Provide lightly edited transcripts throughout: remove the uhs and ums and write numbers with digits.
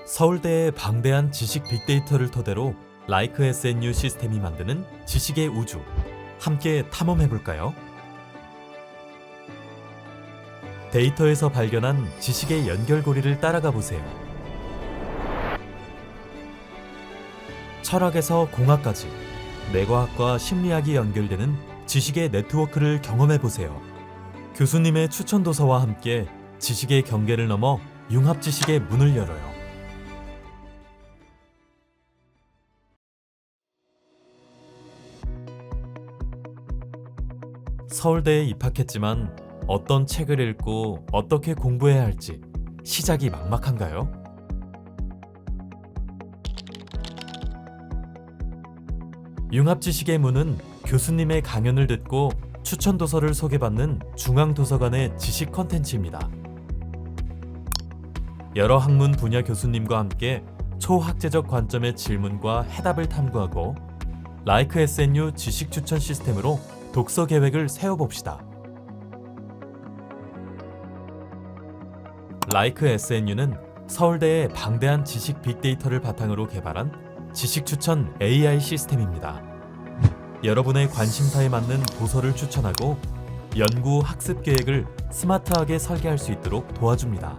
서울대의 방대한 지식 빅데이터를 토대로 라이크 SNU 시스템이 만드는 지식의 우주, 함께 탐험해볼까요? 데이터에서 발견한 지식의 연결고리를 따라가 보세요. 철학에서 공학까지 뇌과학과 심리학이 연결되는 지식의 네트워크를 경험해 보세요. 교수님의 추천 도서와 함께 지식의 경계를 넘어 융합 지식의 문을 열어요. 서울대에 입학했지만 어떤 책을 읽고 어떻게 공부해야 할지 시작이 막막한가요? 융합지식의 문은 교수님의 강연을 듣고 추천 도서를 소개받는 중앙도서관의 지식 컨텐츠입니다. 여러 학문 분야 교수님과 함께 초학제적 관점의 질문과 해답을 탐구하고 라이크 SNU 지식 추천 시스템으로 독서 계획을 세워봅시다. 라이크 SNU는 서울대의 방대한 지식 빅데이터를 바탕으로 개발한 지식 추천 AI 시스템입니다. 여러분의 관심사에 맞는 도서를 추천하고 연구 학습 계획을 스마트하게 설계할 수 있도록 도와줍니다.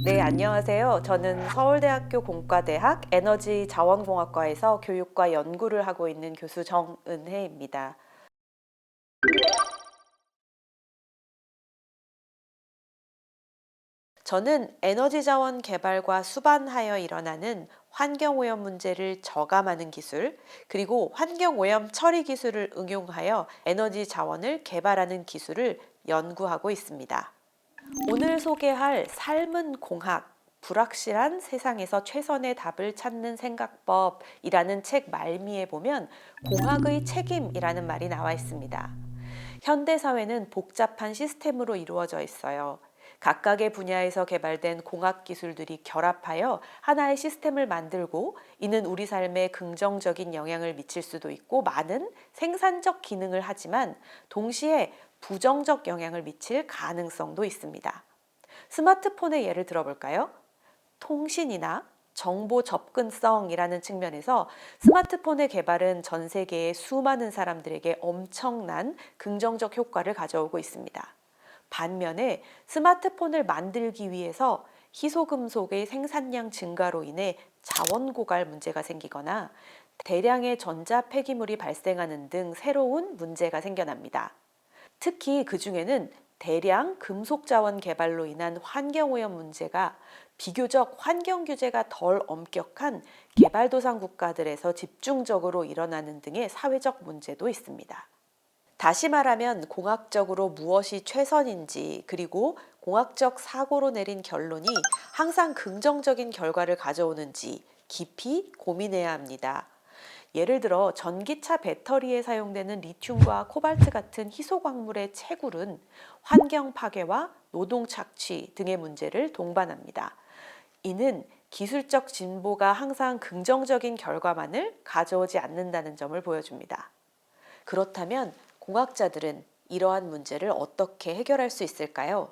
네, 안녕하세요. 저는 서울대학교 공과대학 에너지자원공학과에서 교육과 연구를 하고 있는 교수 정은혜입니다. 저는 에너지자원 개발과 수반하여 일어나는 환경오염 문제를 저감하는 기술, 그리고 환경오염 처리 기술을 응용하여 에너지 자원을 개발하는 기술을 연구하고 있습니다. 오늘 소개할 삶은 공학, 불확실한 세상에서 최선의 답을 찾는 생각법이라는 책 말미에 보면 공학의 책임이라는 말이 나와 있습니다. 현대 사회는 복잡한 시스템으로 이루어져 있어요. 각각의 분야에서 개발된 공학 기술들이 결합하여 하나의 시스템을 만들고 이는 우리 삶에 긍정적인 영향을 미칠 수도 있고 많은 생산적 기능을 하지만 동시에 부정적 영향을 미칠 가능성도 있습니다. 스마트폰의 예를 들어볼까요? 통신이나 정보 접근성이라는 측면에서 스마트폰의 개발은 전 세계의 수많은 사람들에게 엄청난 긍정적 효과를 가져오고 있습니다. 반면에 스마트폰을 만들기 위해서 희소금속의 생산량 증가로 인해 자원 고갈 문제가 생기거나 대량의 전자 폐기물이 발생하는 등 새로운 문제가 생겨납니다. 특히 그 중에는 대량 금속 자원 개발로 인한 환경오염 문제가 비교적 환경 규제가 덜 엄격한 개발도상 국가들에서 집중적으로 일어나는 등의 사회적 문제도 있습니다. 다시 말하면 공학적으로 무엇이 최선인지 그리고 공학적 사고로 내린 결론이 항상 긍정적인 결과를 가져오는지 깊이 고민해야 합니다. 예를 들어 전기차 배터리에 사용되는 리튬과 코발트 같은 희소 광물의 채굴은 환경 파괴와 노동 착취 등의 문제를 동반합니다. 이는 기술적 진보가 항상 긍정적인 결과만을 가져오지 않는다는 점을 보여줍니다. 그렇다면 공학자들은 이러한 문제를 어떻게 해결할 수 있을까요?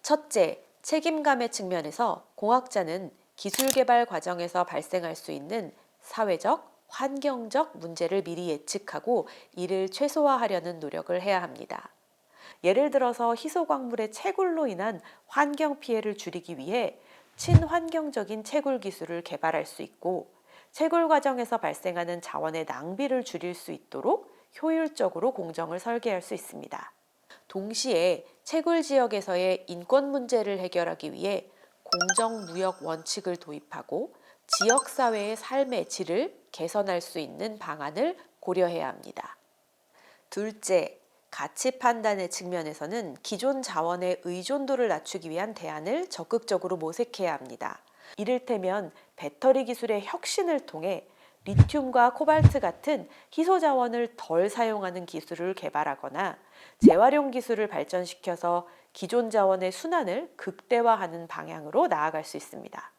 첫째, 책임감의 측면에서 공학자는 기술 개발 과정에서 발생할 수 있는 사회적, 환경적 문제를 미리 예측하고 이를 최소화하려는 노력을 해야 합니다. 예를 들어서 희소광물의 채굴로 인한 환경 피해를 줄이기 위해 친환경적인 채굴 기술을 개발할 수 있고 채굴 과정에서 발생하는 자원의 낭비를 줄일 수 있도록 효율적으로 공정을 설계할 수 있습니다. 동시에 채굴 지역에서의 인권 문제를 해결하기 위해 공정무역 원칙을 도입하고 지역사회의 삶의 질을 개선할 수 있는 방안을 고려해야 합니다. 둘째, 가치 판단의 측면에서는 기존 자원의 의존도를 낮추기 위한 대안을 적극적으로 모색해야 합니다. 이를테면 배터리 기술의 혁신을 통해 리튬과 코발트 같은 희소 자원을 덜 사용하는 기술을 개발하거나 재활용 기술을 발전시켜서 기존 자원의 순환을 극대화하는 방향으로 나아갈 수 있습니다.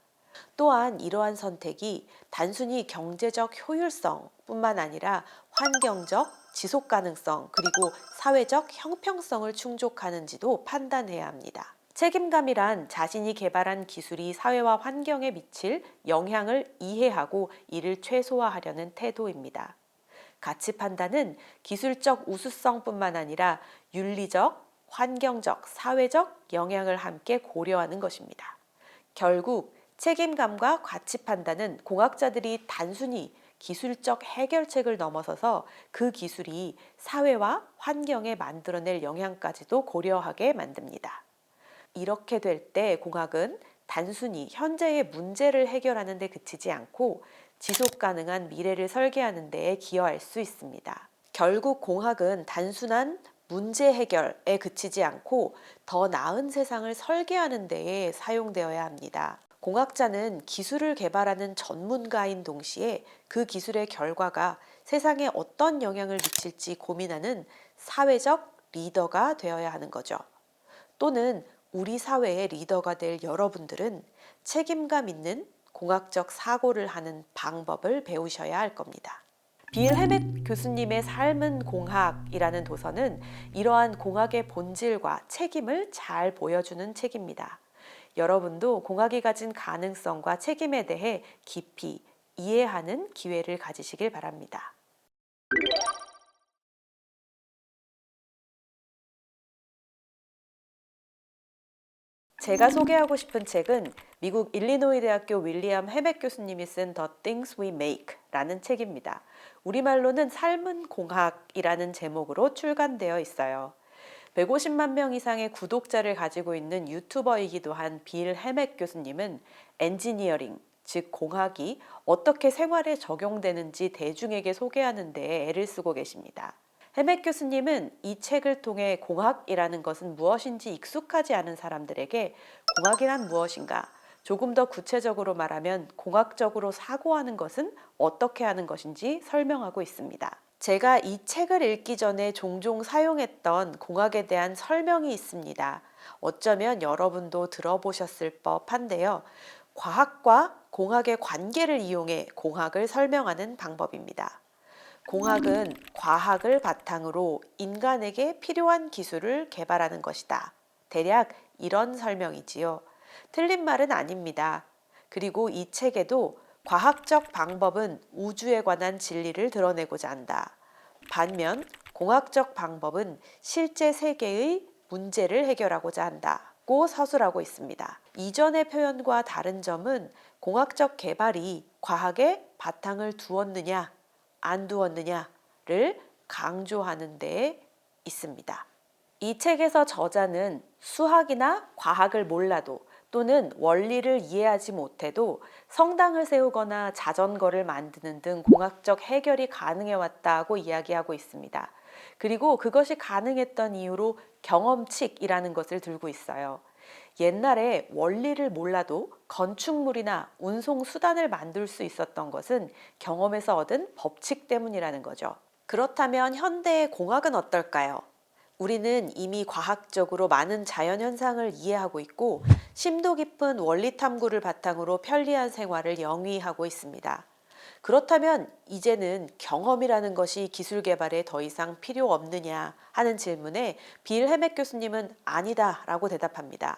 또한 이러한 선택이 단순히 경제적 효율성뿐만 아니라 환경적 지속 가능성 그리고 사회적 형평성을 충족하는지도 판단해야 합니다. 책임감이란 자신이 개발한 기술이 사회와 환경에 미칠 영향을 이해하고 이를 최소화하려는 태도입니다. 가치 판단은 기술적 우수성뿐만 아니라 윤리적, 환경적, 사회적 영향을 함께 고려하는 것입니다. 결국 책임감과 가치 판단은 공학자들이 단순히 기술적 해결책을 넘어서서 그 기술이 사회와 환경에 만들어낼 영향까지도 고려하게 만듭니다. 이렇게 될 때 공학은 단순히 현재의 문제를 해결하는 데 그치지 않고 지속 가능한 미래를 설계하는 데에 기여할 수 있습니다. 결국 공학은 단순한 문제 해결에 그치지 않고 더 나은 세상을 설계하는 데에 사용되어야 합니다. 공학자는 기술을 개발하는 전문가인 동시에 그 기술의 결과가 세상에 어떤 영향을 미칠지 고민하는 사회적 리더가 되어야 하는 거죠. 또는 우리 사회의 리더가 될 여러분들은 책임감 있는 공학적 사고를 하는 방법을 배우셔야 할 겁니다. 빌 헤멧 교수님의 삶은 공학이라는 도서는 이러한 공학의 본질과 책임을 잘 보여주는 책입니다. 여러분도 공학이 가진 가능성과 책임에 대해 깊이 이해하는 기회를 가지시길 바랍니다. 제가 소개하고 싶은 책은 미국 일리노이 대학교 윌리엄 헤멧 교수님이 쓴 The Things We Make라는 책입니다. 우리말로는 삶은 공학이라는 제목으로 출간되어 있어요. 150만 명 이상의 구독자를 가지고 있는 유튜버이기도 한 빌 헤멧 교수님은 엔지니어링, 즉 공학이 어떻게 생활에 적용되는지 대중에게 소개하는 데 애를 쓰고 계십니다. 헤멧 교수님은 이 책을 통해 공학이라는 것은 무엇인지 익숙하지 않은 사람들에게 공학이란 무엇인가, 조금 더 구체적으로 말하면 공학적으로 사고하는 것은 어떻게 하는 것인지 설명하고 있습니다. 제가 이 책을 읽기 전에 종종 사용했던 공학에 대한 설명이 있습니다. 어쩌면 여러분도 들어보셨을 법한데요. 과학과 공학의 관계를 이용해 공학을 설명하는 방법입니다. 공학은 과학을 바탕으로 인간에게 필요한 기술을 개발하는 것이다. 대략 이런 설명이지요. 틀린 말은 아닙니다. 그리고 이 책에도 과학적 방법은 우주에 관한 진리를 드러내고자 한다. 반면 공학적 방법은 실제 세계의 문제를 해결하고자 한다고 서술하고 있습니다. 이전의 표현과 다른 점은 공학적 개발이 과학에 바탕을 두었느냐 안 두었느냐를 강조하는 데 있습니다. 이 책에서 저자는 수학이나 과학을 몰라도 또는 원리를 이해하지 못해도 성당을 세우거나 자전거를 만드는 등 공학적 해결이 가능해 왔다고 이야기하고 있습니다. 그리고 그것이 가능했던 이유로 경험칙이라는 것을 들고 있어요. 옛날에 원리를 몰라도 건축물이나 운송 수단을 만들 수 있었던 것은 경험에서 얻은 법칙 때문이라는 거죠. 그렇다면 현대의 공학은 어떨까요? 우리는 이미 과학적으로 많은 자연현상을 이해하고 있고 심도 깊은 원리 탐구를 바탕으로 편리한 생활을 영위하고 있습니다. 그렇다면 이제는 경험이라는 것이 기술 개발에 더 이상 필요 없느냐 하는 질문에 빌 헤멧 교수님은 아니다라고 대답합니다.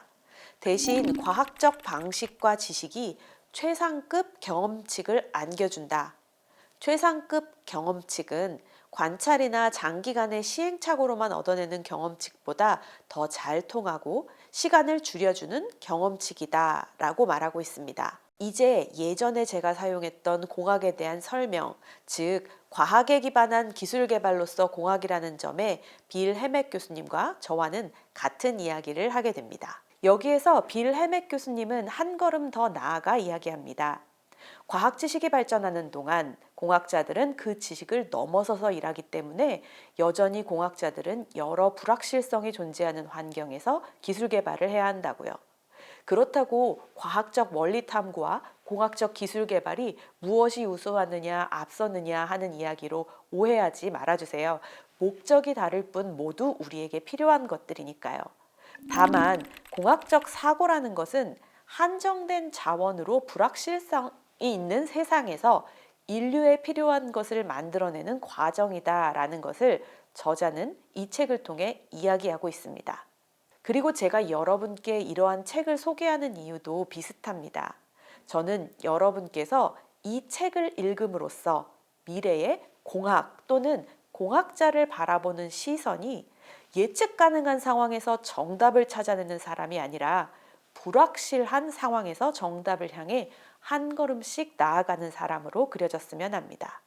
대신 과학적 방식과 지식이 최상급 경험칙을 안겨준다. 최상급 경험칙은 관찰이나 장기간의 시행착오로만 얻어내는 경험칙보다 더 잘 통하고 시간을 줄여주는 경험칙이다 라고 말하고 있습니다. 이제 예전에 제가 사용했던 공학에 대한 설명, 즉 과학에 기반한 기술 개발로서 공학이라는 점에 빌 헤멧 교수님과 저와는 같은 이야기를 하게 됩니다. 여기에서 빌 헤멧 교수님은 한 걸음 더 나아가 이야기합니다. 과학 지식이 발전하는 동안 공학자들은 그 지식을 넘어서서 일하기 때문에 여전히 공학자들은 여러 불확실성이 존재하는 환경에서 기술 개발을 해야 한다고요. 그렇다고 과학적 원리 탐구와 공학적 기술 개발이 무엇이 우수하느냐, 앞서느냐 하는 이야기로 오해하지 말아주세요. 목적이 다를 뿐 모두 우리에게 필요한 것들이니까요. 다만 공학적 사고라는 것은 한정된 자원으로 불확실성이 있는 세상에서 인류에 필요한 것을 만들어내는 과정이다라는 것을 저자는 이 책을 통해 이야기하고 있습니다. 그리고 제가 여러분께 이러한 책을 소개하는 이유도 비슷합니다. 저는 여러분께서 이 책을 읽음으로써 미래의 공학 또는 공학자를 바라보는 시선이 예측 가능한 상황에서 정답을 찾아내는 사람이 아니라 불확실한 상황에서 정답을 향해 한 걸음씩 나아가는 사람으로 그려졌으면 합니다.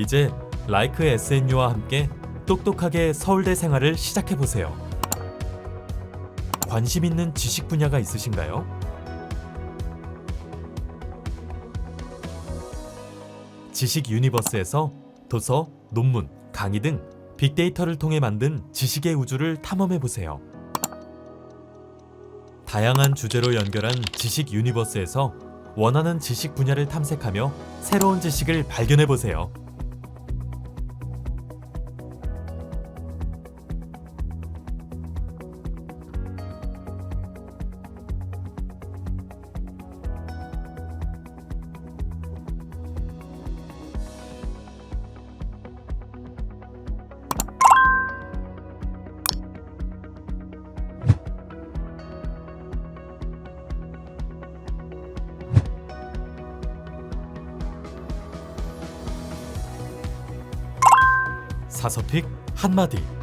이제 라이크 SNU와 함께 똑똑하게 서울대 생활을 시작해 보세요. 관심 있는 지식 분야가 있으신가요? 지식 유니버스에서 도서, 논문, 강의 등 빅데이터를 통해 만든 지식의 우주를 탐험해 보세요. 다양한 주제로 연결한 지식 유니버스에서 원하는 지식 분야를 탐색하며 새로운 지식을 발견해 보세요. 사서픽 한마디.